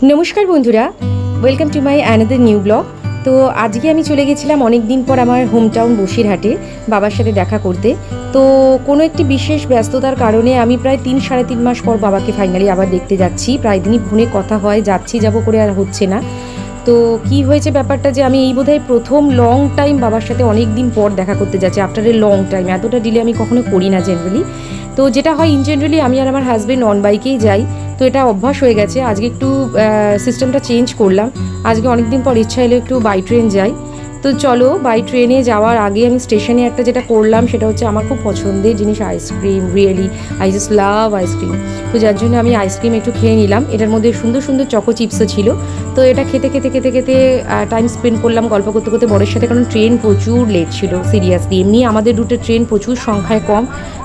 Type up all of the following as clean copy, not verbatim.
নমস্কার বন্ধুরা, welcome to my another new blog. তো আজকে আমি চলে গেছিলাম অনেক দিন পর আমার হোম টাউন বসিরহাটে বাবার সাথে দেখা করতে। তো কোনো একটি বিশেষ ব্যস্ততার কারণে আমি প্রায় 3-3.5 মাস পর বাবাকে ফাইনালি আবার দেখতে যাচ্ছি। প্রায় দিনই ফোনে কথা হয়, যাচ্ছি যাব করে আর হচ্ছে না। তো কি হয়েছে ব্যাপারটা যে আমি এই বোধহয় প্রথম লং টাইম বাবার সাথে অনেক দিন পর দেখা করতে যাচ্ছি, আফটার এ লং টাইম। এতটা ডিলে আমি কখনো করি না জেনারেলি। তো যেটা হয় জেনারেলি আমি আর আমার হাজব্যান্ড অন বাইকেই যাই, তো এটা অভ্যাস হয়ে গেছে। আজকে একটু সিস্টেমটা চেঞ্জ করলাম, আজকে অনেক দিন পর ইচ্ছা এলো একটু বাই ট্রেন যাই। তো চলো, বাই ট্রেনে যাওয়ার আগে আমি স্টেশনে একটা যেটা করলাম সেটা হচ্ছে আমার খুব পছন্দের জিনিস ice cream. Really I just love ice cream. তো যার জন্য আমি আইসক্রিম একটু খেয়ে নিলাম। এটার মধ্যে সুন্দর সুন্দর চকো চিপসও ছিল। তো এটা খেতে খেতে খেতে খেতে টাইম স্পেন্ড করলাম গল্প করতে করতে বরের সাথে, কারণ ট্রেন প্রচুর লেট ছিল সিরিয়াসলি। এমনি আমাদের রুটে ট্রেন প্রচুর সংখ্যায় কম,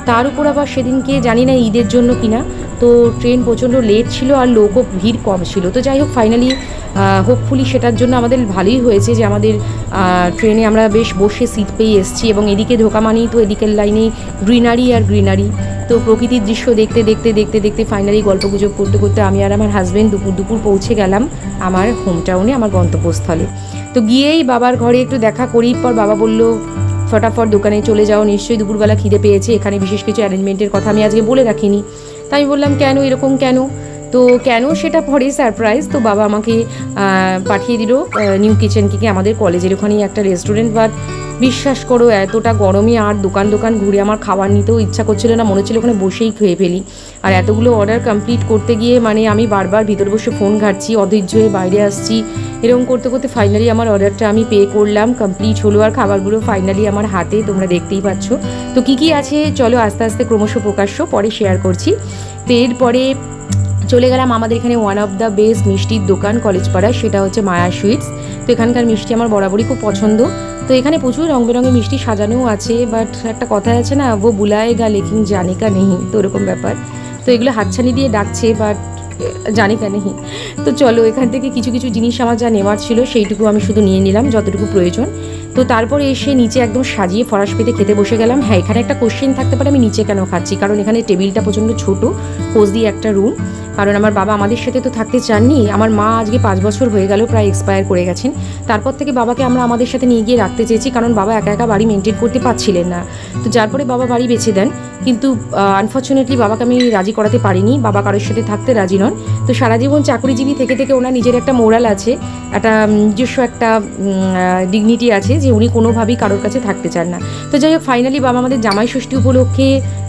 তার উপর আবার সেদিনকে জানি না ঈদের জন্য কিনা, তো ট্রেন প্রচণ্ড লেট ছিল আর লোকও ভিড় কম ছিল। তো যাই হোক ফাইনালি হোপফুলি সেটার জন্য আমাদের ভালোই হয়েছে যে আমাদের ট্রেনে আমরা বেশ বসে সিট পেয়ে এসেছি, এবং এদিকে ঢোকা মানেই তো এদিকের লাইনে গ্রিনারি আর গ্রিনারি। তো প্রকৃতির দৃশ্য দেখতে দেখতে দেখতে দেখতে ফাইনালি গল্পগুজব করতে করতে আমি আর আমার হাজব্যান্ড দুপুর পৌঁছে গেলাম আমার হোম টাউনে, আমার গন্তব্যস্থলে। তো গিয়েই বাবার ঘরে একটু দেখা করি, পর বাবা বলল ফটাফট দোকানে চলে যাও, নিশ্চয়ই দুপুরবেলা খিদে পেয়েছে, এখানে বিশেষ কিছু অ্যারেঞ্জমেন্টের কথা আমি আজকে বলে রাখিনি। তাই আমি বললাম কেন এরকম কেন, তো কেন সেটা পরে সারপ্রাইজ। তো বাবা আমাকে পাঠিয়ে দিল নিউ কিচেন থেকে, আমাদের কলেজের ওখানেই একটা রেস্টুরেন্ট। বাট বিশ্বাস করো এতটা গরমে আর দোকান ঘুরে আমার খাবার নিতেও ইচ্ছা করছিল না, মনে হচ্ছিল ওখানে বসেই খেয়ে ফেলি। আর এতগুলো অর্ডার কমপ্লিট করতে গিয়ে মানে আমি বারবার ভিতরে বসে ফোন ঘাটছি, অধৈর্য হয়ে বাইরে আসছি, এরকম করতে করতে ফাইনালি আমার অর্ডারটা আমি পে করলাম, কমপ্লিট হলো। আর খাবারগুলো ফাইনালি আমার হাতে, তোমরা দেখতেই পাচ্ছ। তো কী আছে চলো আস্তে আস্তে ক্রমশ প্রকাশ্য পরে শেয়ার করছি। তো এরপরে চলে গেলাম আমাদের এখানে ওয়ান অফ দ্য বেস্ট মিষ্টির দোকান কলেজপাড়ায়, সেটা হচ্ছে মায়া সুইটস। তো এখানকার মিষ্টি আমার বরাবরই খুব পছন্দ। তো এখানে প্রচুর রঙ বেরঙের মিষ্টি সাজানোও আছে, বাট একটা কথা আছে না, ও বুলায়েগা লেকিন জানে কা নেই, তো ওরকম ব্যাপার। তো এগুলো হাতছানি দিয়ে ডাকছে, বাট জানি কা নেই। তো চলো এখান থেকে কিছু কিছু জিনিস আমার যা নেওয়ার ছিল সেইটুকু আমি শুধু নিয়ে নিলাম, যতটুকু প্রয়োজন। তো তারপরে এসে নিচে একদম সাজিয়ে ফরাস পেতে খেতে বসে গেলাম। হ্যাঁ, এখানে একটা কোশ্চেন থাকতে পারে আমি নিচে কেন খাচ্ছি, কারণ এখানে টেবিলটা প্রচণ্ড ছোটো, কোজি একটা রুম। কারণ আমার বাবা আমাদের সাথে তো থাকতে চাননি। আমার মা আজকে 5 বছর হয়ে গেল, প্রায় এক্সপায়ার করে গেছেন। তারপর থেকে বাবাকে আমরা আমাদের সাথে নিয়ে গিয়ে রাখতে চেয়েছি, কারণ বাবা একা একা বাড়ি মেনটেন করতে পারছিলেন না। তো যার পরে বাবা বাড়ি বেছে দেন, কিন্তু আনফর্চুনেটলি বাবাকে আমি রাজি করাতে পারিনি, বাবা কারোর সাথে থাকতে রাজি নন। তো সারা জীবন চাকরিজীবী থেকে থেকে ওনার নিজের একটা মোরাল আছে, একটা নিজস্ব একটা ডিগনিটি আছে, যে উনি কোনোভাবেই কারোর কাছে থাকতে চান না। তো যাই হোক ফাইনালি বাবা আমাদের জামাই ষষ্ঠী উপলক্ষে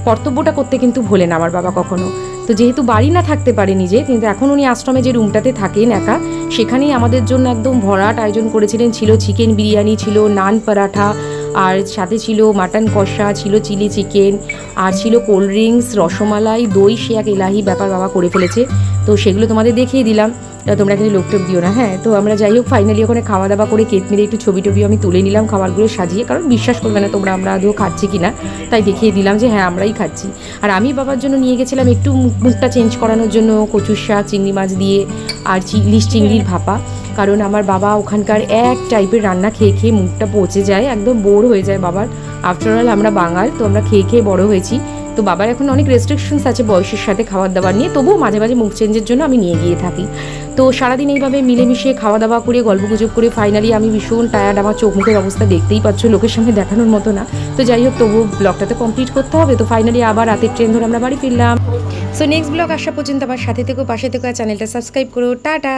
কর্তব্যটা করতে কিন্তু ভোলে না আমার বাবা কখনো। তো যেহেতু বাড়ি না থাকতে পারে নিজে, কিন্তু এখন উনি আশ্রমে যে রুমটাতে থাকেন একা, সেখানেই আমাদের জন্য একদম ভরাট আয়োজন করেছিলেন। ছিল চিকেন বিরিয়ানি, ছিল নান পরাঠা, আর সাথে ছিল মাটন কষা, ছিল চিলি চিকেন, আর ছিল কোল্ড ড্রিঙ্কস, রসমালাই, দই, সে এক এলাহি ব্যাপার বাবা করে ফেলেছে। তো সেগুলো তোমাদের দেখিয়ে দিলাম, তোমরা কিন্তু লোকটোপ দিও না। হ্যাঁ, তো আমরা যাই হোক ফাইনালি ওখানে খাওয়া দাওয়া করে কেক মেরে একটু ছবি টবিও আমি তুলে নিলাম খাবারগুলো সাজিয়ে, কারণ বিশ্বাস করবে না তোমরা আমরা আদৌ খাচ্ছি কিনা, তাই দেখিয়ে দিলাম যে হ্যাঁ আমরাই খাচ্ছি। আর আমি বাবার জন্য নিয়ে গেছিলাম একটু মুখটা চেঞ্জ করানোর জন্য কচুর শাক চিংড়ি মাছ দিয়ে আর ইলিশ চিংড়ির ভাপা, কারণ আমার বাবা ওখানকার এক টাইপের রান্না খেয়ে খেয়ে মুখটা পচে যায়, একদম বোর হয়ে যায় বাবার। আফটারঅল আমরা বাঙাল, তো আমরা খেয়ে খেয়ে বড় হয়েছি। তো বাবার এখন অনেক রেস্ট্রিকশনস আছে বয়সের সাথে খাবার দাবার নিয়ে, তবুও মাঝে মাঝে মুখ চেঞ্জের জন্য আমি নিয়ে গিয়ে থাকি। তো সারাদিন এইভাবে মিলেমিশে খাওয়া দাওয়া করে গল্পগুজব করে ফাইনালি আমি ভীষণ টায়ার্ড, আমার চোখ মুখের অবস্থা দেখতেই পাচ্ছ, লোকের সামনে দেখানোর মতো না। তো যাই হোক তবুও ব্লগটা তো কমপ্লিট করতে হবে। তো ফাইনালি আবার রাতের ট্রেন ধরে আমরা বাড়ি ফিরলাম। সো নেক্সট ব্লগ আসা পর্যন্ত আমার সাথে থেকো, পাশে থেকো, আর চ্যানেলটা সাবস্ক্রাইব করো। টাটা।